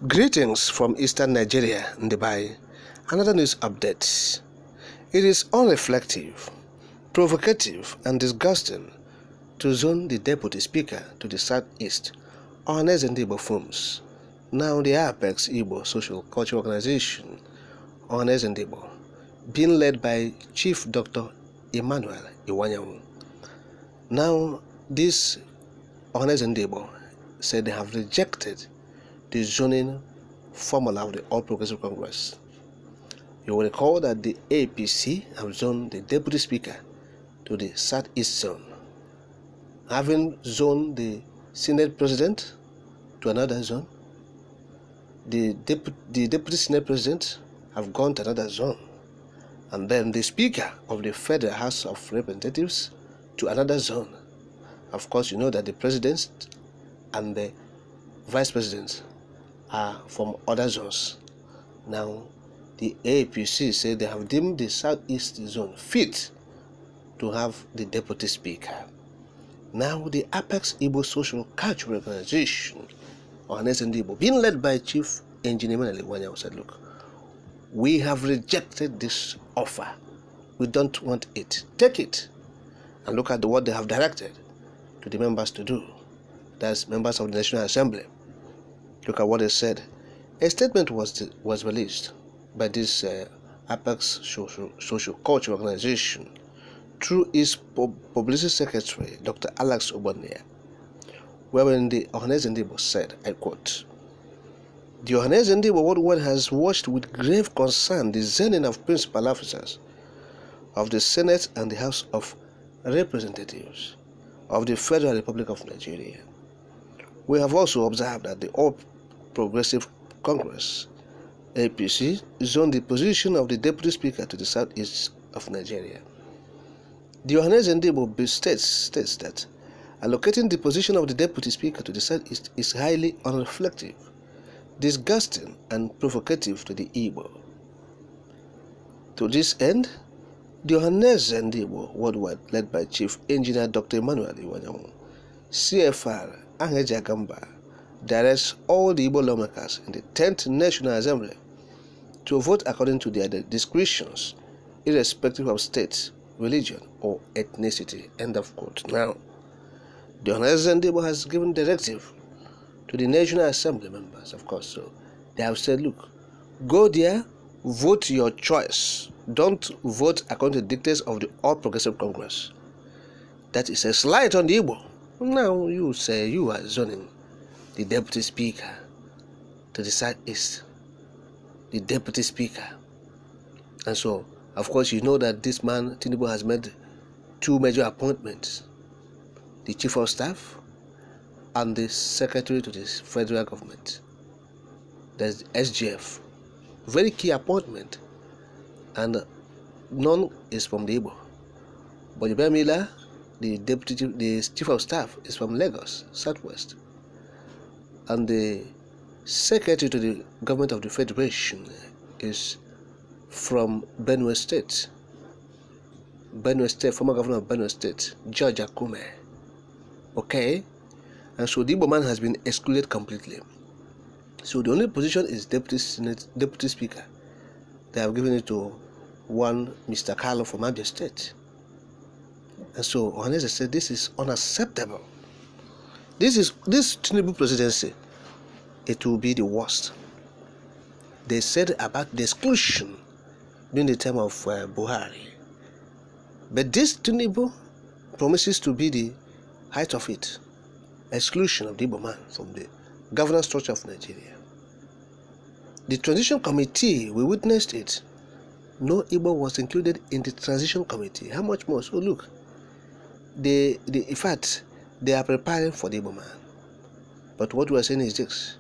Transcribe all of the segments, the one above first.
Greetings from Eastern Nigeria, Ndigbo. Another news update. It is unreflective, provocative, and disgusting to zone the Deputy Speaker to the Southeast on Ndigbo forms. Now the Apex Igbo Social Cultural Organization on Ndigbo, being led by Chief Dr. Emmanuel Iwanyanwu. Now this on Ndigbo said they have rejected the zoning formula of the All Progressive Congress. You will recall that the APC have zoned the Deputy Speaker to the Southeast Zone, having zoned the Senate President to another zone. The Deputy Senate President have gone to another zone, and then the Speaker of the Federal House of Representatives to another zone. Of course, you know that the President and the Vice President are from other zones. Now, the APC say they have deemed the Southeast Zone fit to have the Deputy Speaker. Now, the Apex Igbo Social Cultural Organization, or Ndigbo, being led by Chief Engineer Iwanyanwu, said, look, we have rejected this offer. We don't want it. Take it. And look at what they have directed to the members to do. That's members of the National Assembly. Look at what they said. A statement was released by this Apex Social Culture Organization through its publicity secretary, Dr. Alex Obonia, wherein the Ndigbo said, I quote, "The Ndigbo worldwide has watched with grave concern the zoning of principal officers of the Senate and the House of Representatives of the Federal Republic of Nigeria. We have also observed that the All Progressive Congress, APC, zoned the position of the Deputy Speaker to the Southeast of Nigeria. The Ndigbo states that allocating the position of the Deputy Speaker to the Southeast is highly unreflective, disgusting, and provocative to the Igbo. To this end, the Ndigbo worldwide, led by Chief Engineer Dr. Emmanuel Iwanyanwu, CFR Angeja Gamba, directs all the Igbo lawmakers in the 10th National Assembly to vote according to their discretions, irrespective of state, religion, or ethnicity." End of quote. Now, the Ndigbo has given directive to the National Assembly members, of course. So they have said, look, go there, vote your choice. Don't vote according to the dictates of the All Progressive Congress. That is a slight on the Igbo. Now you say you are zoning the Deputy Speaker to the Southeast, the Deputy Speaker. And so, of course, you know that this man, Ndigbo, has made two major appointments: the Chief of Staff and the Secretary to the Federal Government. There's SGF. Very key appointment. And none is from the Igbo. But Mila, the Chief of Staff, is from Lagos, Southwest. And the Secretary to the Government of the Federation is from Benue State. Benue State, former governor of Benue State, George Akume. Okay? And so the Igbo man has been excluded completely. So the only position is Deputy Speaker. They have given it to one Mr. Carlo from Abia State. And so Ohaneze said this is unacceptable. This Tinubu presidency, it will be the worst. They said about the exclusion during the time of Buhari. But this Tinubu promises to be the height of it. Exclusion of the Igbo man from the governance structure of Nigeria. The transition committee, we witnessed it. No Igbo was included in the transition committee. How much more? So look, in fact, they are preparing for the Igbo man. But what we are saying is this: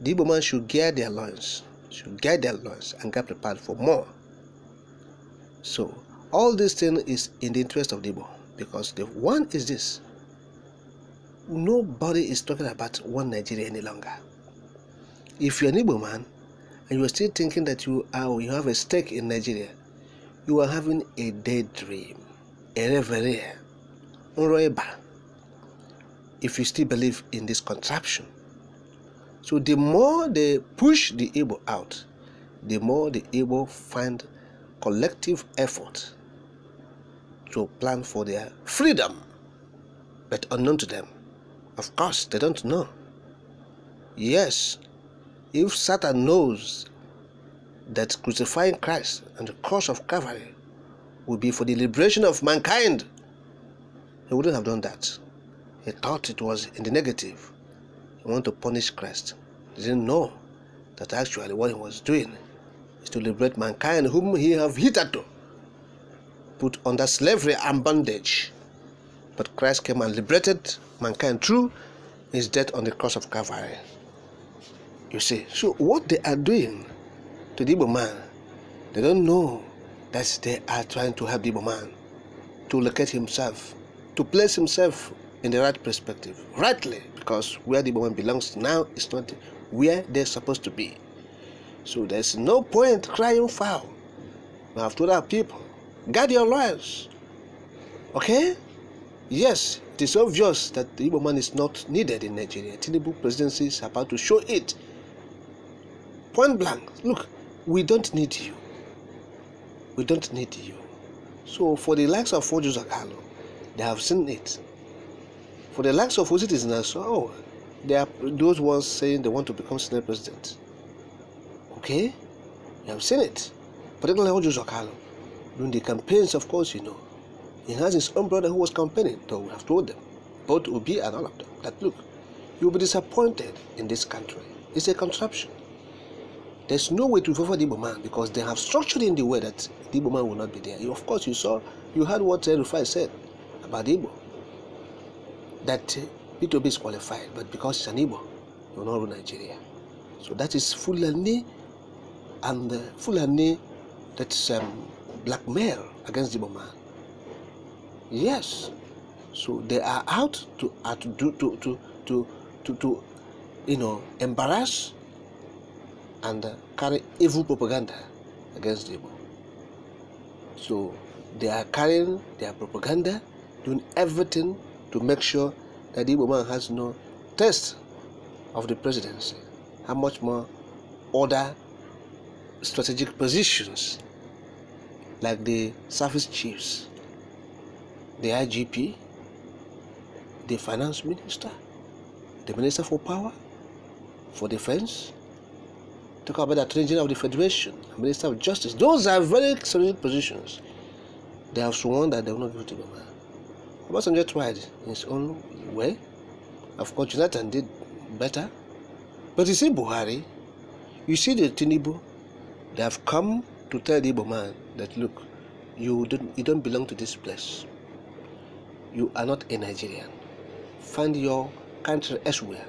the Igbo man should gear their loins, and get prepared for more. So all this thing is in the interest of the Igbo, because the one is this: nobody is talking about one Nigeria any longer. If you're an Igbo man and you are still thinking that you have a stake in Nigeria, you are having a daydream, a reverie, unroeba. If you still believe in this contraption, So the more they push the Igbo out, the more the Igbo find collective effort to plan for their freedom, but unknown to them. Of course, they don't know. Yes, if Satan knows that crucifying Christ and the cross of Calvary will be for the liberation of mankind, he wouldn't have done that. He thought it was in the negative. He wanted to punish Christ. He didn't know that actually what he was doing is to liberate mankind, whom he have hitherto put under slavery and bondage. But Christ came and liberated mankind through his death on the cross of Calvary. You see, so what they are doing to the Igbo man, they don't know that they are trying to help the Igbo man to locate himself, to place himself in the right perspective, rightly, because where the Igbo man belongs now is not where they're supposed to be. So there's no point crying foul. We have told our people, guard your lawyers. Okay? Yes, it is obvious that the Igbo man is not needed in Nigeria. Ndigbo presidency is about to show it. Point blank. Look, we don't need you. We don't need you. So for the likes of Fojo Zakalo, they have seen it. For the likes of citizens, oh, they are those ones saying they want to become Senate president. Okay? You have seen it. Particularly Fojo Zakalo. During the campaigns, of course, you know, he has his own brother who was campaigning, though we have told them, both Obi and all of them, that look, you'll be disappointed in this country. It's a contraption. There's no way to favor the Igbo man because they have structured in the way that the Igbo man will not be there. Of course, you heard what Rufai said about the Igbo, that P2B is qualified, but because he's an Igbo, he will not rule Nigeria. So that is Fulani, and Fulani, that's blackmail against the Igbo man. Yes, so they are out to embarrass and carry evil propaganda against the Igbo. So they are carrying their propaganda, doing everything to make sure that the Igbo man has no taste of the presidency. How much more other strategic positions like the service chiefs, the IGP, the finance minister, the minister for power, for defense, talk about the attorney general of the federation, minister of justice. Those are very strategic positions. They have sworn that they will not give it to the man. Obasanjo tried in his own way. Of course, Jonathan did better. But you see Buhari, you see the Ndigbo, they have come to tell the Igbo man that look, you don't belong to this place. You are not a Nigerian. Find your country elsewhere.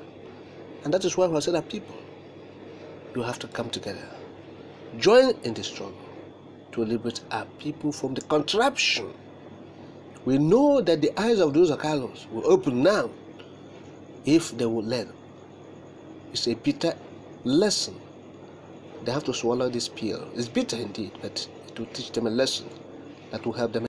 And that is why we said that people, you have to come together. Join in the struggle to liberate our people from the contraption. We know that the eyes of those Akalos will open now if they will learn. It's a bitter lesson. They have to swallow this pill. It's bitter indeed, but it will teach them a lesson that will help them.